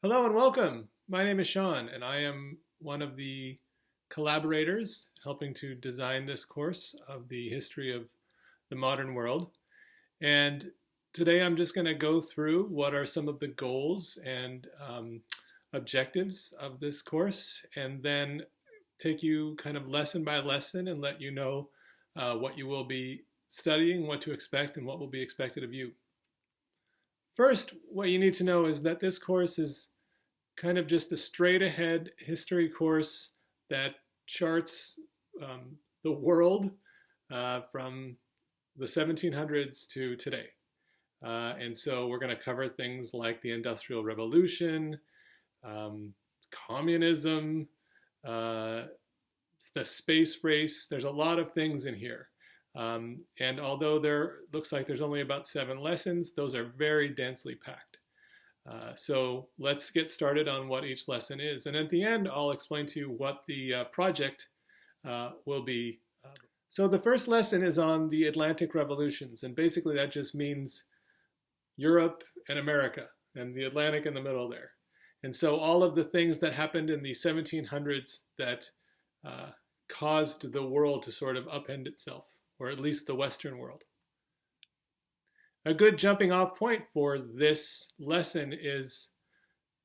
Hello and welcome. My name is Sean, and I am one of the collaborators helping to design this course of the history of the modern world. And today I'm just going to go through what are some of the goals and objectives of this course, and then take you kind of lesson by lesson and let you know what you will be studying, what to expect, and what will be expected of you. First, what you need to know is that this course is kind of just a straight ahead history course that charts the world from the 1700s to today. And so we're going to cover things like the Industrial Revolution, communism, the space race. There's a lot of things in here. And although there looks like there's only about 7 lessons, those are very densely packed. So let's get started on what each lesson is. And at the end, I'll explain to you what the project will be. So the first lesson is on the Atlantic revolutions. And basically that just means Europe and America and the Atlantic in the middle there. And so all of the things that happened in the 1700s that caused the world to sort of upend itself, or at least the Western world. A good jumping off point for this lesson is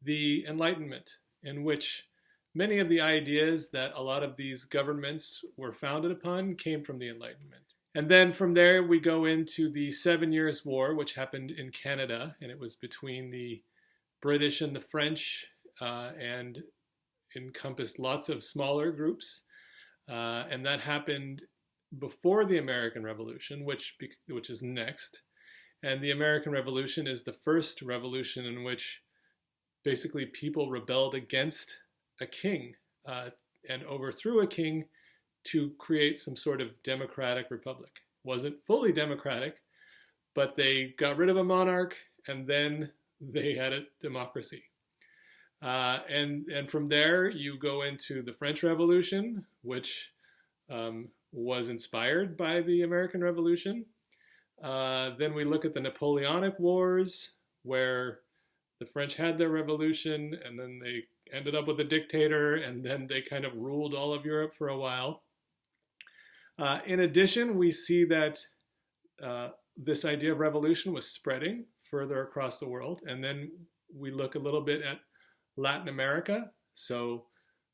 the Enlightenment, in which many of the ideas that a lot of these governments were founded upon came from the Enlightenment. And then from there we go into the 7 Years' War, which happened in Canada, and it was between the British and the French, and encompassed lots of smaller groups. And that happened before the American Revolution, which is next. And the American Revolution is the first revolution in which basically people rebelled against a king and overthrew a king to create some sort of democratic republic. It wasn't fully democratic, but they got rid of a monarch and then they had a democracy. And from there you go into the French Revolution, which was inspired by the American Revolution. Then we look at the Napoleonic Wars, where the French had their revolution, and then they ended up with a dictator, and then they kind of ruled all of Europe for a while. In addition, we see that this idea of revolution was spreading further across the world, and then we look a little bit at Latin America, so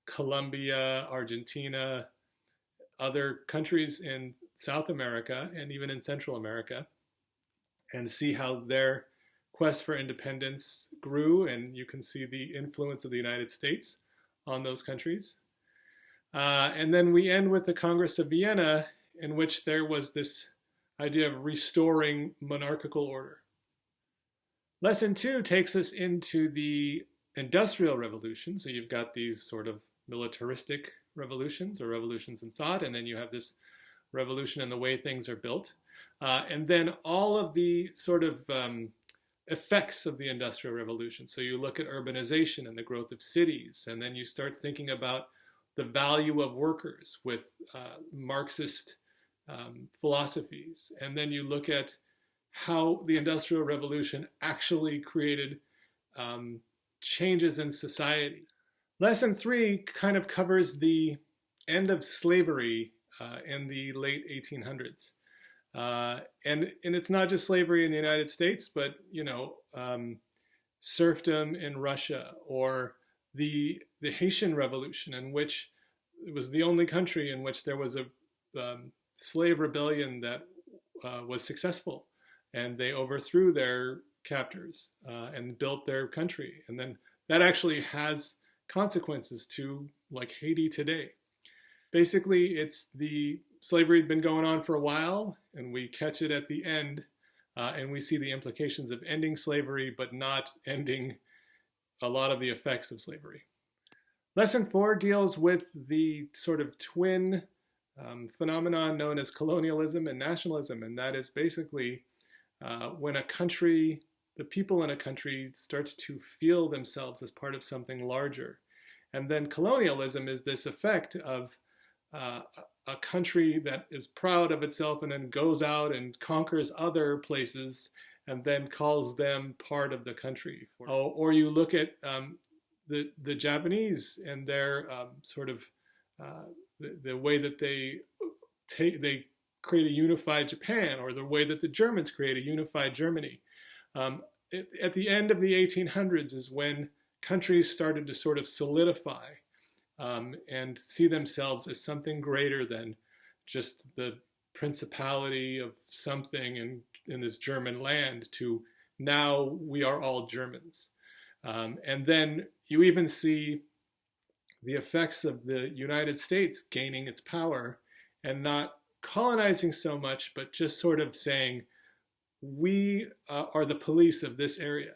Colombia, Argentina, other countries in South America and even in Central America, and see how their quest for independence grew, and you can see the influence of the United States on those countries. And then we end with the Congress of Vienna, in which there was this idea of restoring monarchical order. Lesson 2 takes us into the Industrial Revolution. So you've got these sort of militaristic revolutions or revolutions in thought, and then you have this revolution in the way things are built. And then all of the sort of effects of the Industrial Revolution. So you look at urbanization and the growth of cities, and then you start thinking about the value of workers with Marxist philosophies. And then you look at how the Industrial Revolution actually created changes in society. Lesson 3 kind of covers the end of slavery in the late 1800s. And it's not just slavery in the United States, but, serfdom in Russia, or the Haitian Revolution, in which it was the only country in which there was a slave rebellion that was successful, and they overthrew their captors and built their country. And then that actually has consequences to, like, Haiti today. Basically, it's the slavery had been going on for a while, and we catch it at the end, and we see the implications of ending slavery, but not ending a lot of the effects of slavery. Lesson 4 deals with the sort of twin phenomenon known as colonialism and nationalism, and that is basically when a country, the people in a country, starts to feel themselves as part of something larger. And then colonialism is this effect of a country that is proud of itself and then goes out and conquers other places and then calls them part of the country. Or you look at the Japanese and their sort of the way that they create a unified Japan, or the way that the Germans create a unified Germany. At the end of the 1800s is when countries started to sort of solidify and see themselves as something greater than just the principality of something in this German land, to now we are all Germans. And then you even see the effects of the United States gaining its power and not colonizing so much, but just sort of saying, we are the police of this area.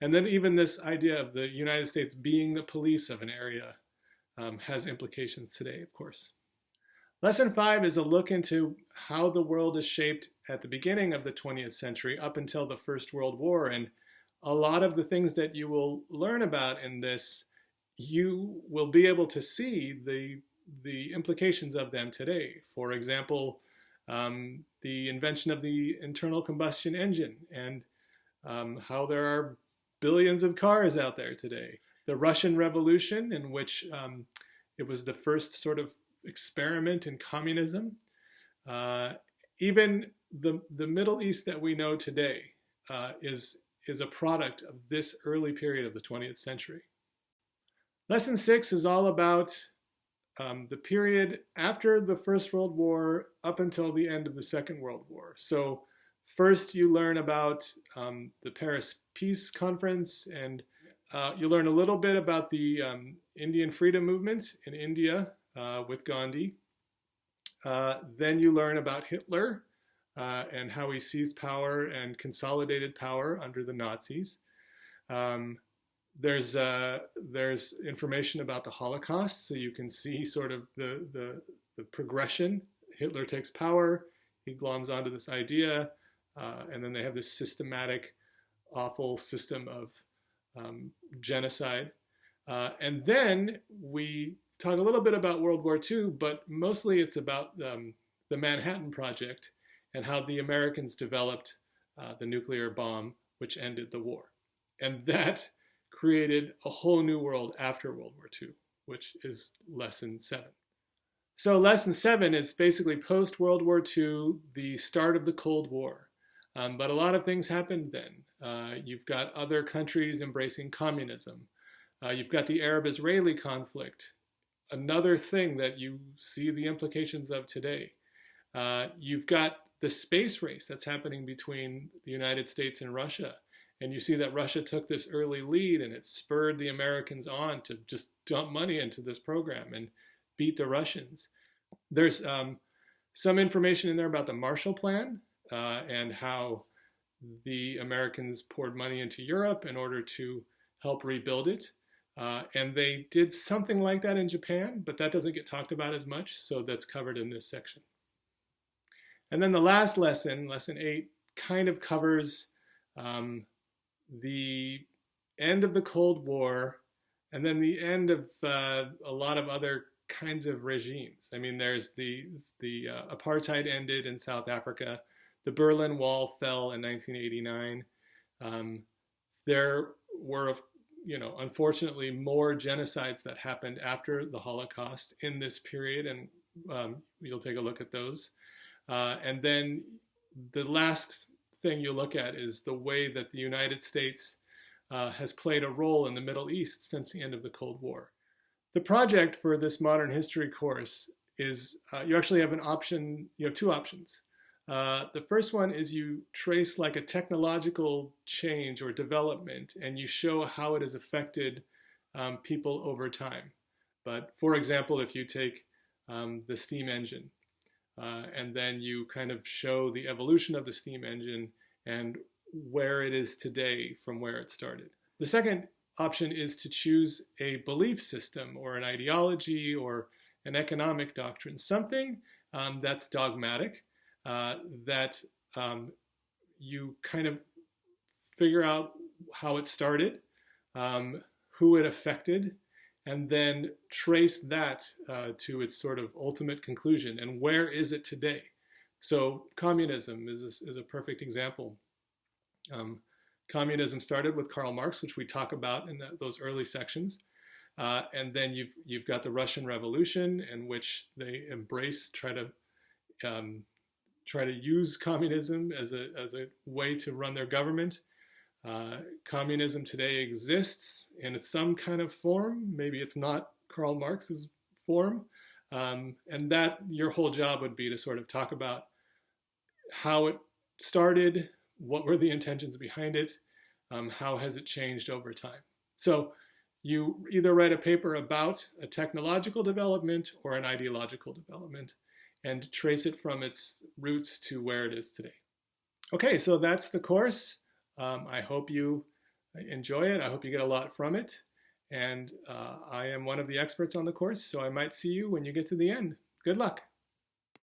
And then even this idea of the United States being the police of an area has implications today, of course. Lesson 5 is a look into how the world is shaped at the beginning of the 20th century up until the First World War. And a lot of the things that you will learn about in this, you will be able to see the implications of them today. For example, the invention of the internal combustion engine, and how there are billions of cars out there today. The Russian Revolution, in which it was the first sort of experiment in communism. Even the Middle East that we know today is a product of this early period of the 20th century. Lesson 6 is all about the period after the First World War up until the end of the Second World War. So first you learn about the Paris Peace Conference, and you learn a little bit about the Indian freedom movement in India with Gandhi. Then you learn about Hitler and how he seized power and consolidated power under the Nazis. There's information about the Holocaust, so you can see sort of the progression. Hitler takes power, he gloms onto this idea, and then they have this systematic, awful system of genocide. And then we talk a little bit about World War II, but mostly it's about the Manhattan Project and how the Americans developed the nuclear bomb, which ended the war. And that created a whole new world after World War II, which is lesson 7. So lesson 7 is basically post-World War II, the start of the Cold War. But a lot of things happened then. You've got other countries embracing communism. You've got the Arab-Israeli conflict, another thing that you see the implications of today. You've got the space race that's happening between the United States and Russia. And you see that Russia took this early lead, and it spurred the Americans on to just dump money into this program and beat the Russians. There's some information in there about the Marshall Plan and how the Americans poured money into Europe in order to help rebuild it. And they did something like that in Japan, but that doesn't get talked about as much, so that's covered in this section. And then the last lesson, lesson 8, kind of covers the end of the Cold War, and then the end of a lot of other kinds of regimes. I mean, there's the apartheid ended in South Africa. The Berlin Wall fell in 1989. There were, unfortunately, more genocides that happened after the Holocaust in this period, and you'll take a look at those. And then the last thing you look at is the way that the United States has played a role in the Middle East since the end of the Cold War. The project for this modern history course is you actually have an option, you have 2 options. The first one is you trace like a technological change or development, and you show how it has affected people over time. But for example, if you take the steam engine, and then you kind of show the evolution of the steam engine and where it is today from where it started. The second option is to choose a belief system or an ideology or an economic doctrine, something that's dogmatic, that you kind of figure out how it started, who it affected, and then trace that to its sort of ultimate conclusion. And where is it today? So communism is a perfect example. Communism started with Karl Marx, which we talk about in those early sections. And then you've got the Russian Revolution, in which they try to use communism as a way to run their government. Communism today exists in some kind of form. Maybe it's not Karl Marx's form. And that your whole job would be to sort of talk about how it started, what were the intentions behind it, how has it changed over time. So you either write a paper about a technological development or an ideological development and trace it from its roots to where it is today. Okay, so that's the course. I hope you enjoy it. I hope you get a lot from it. And I am one of the experts on the course, so I might see you when you get to the end. Good luck.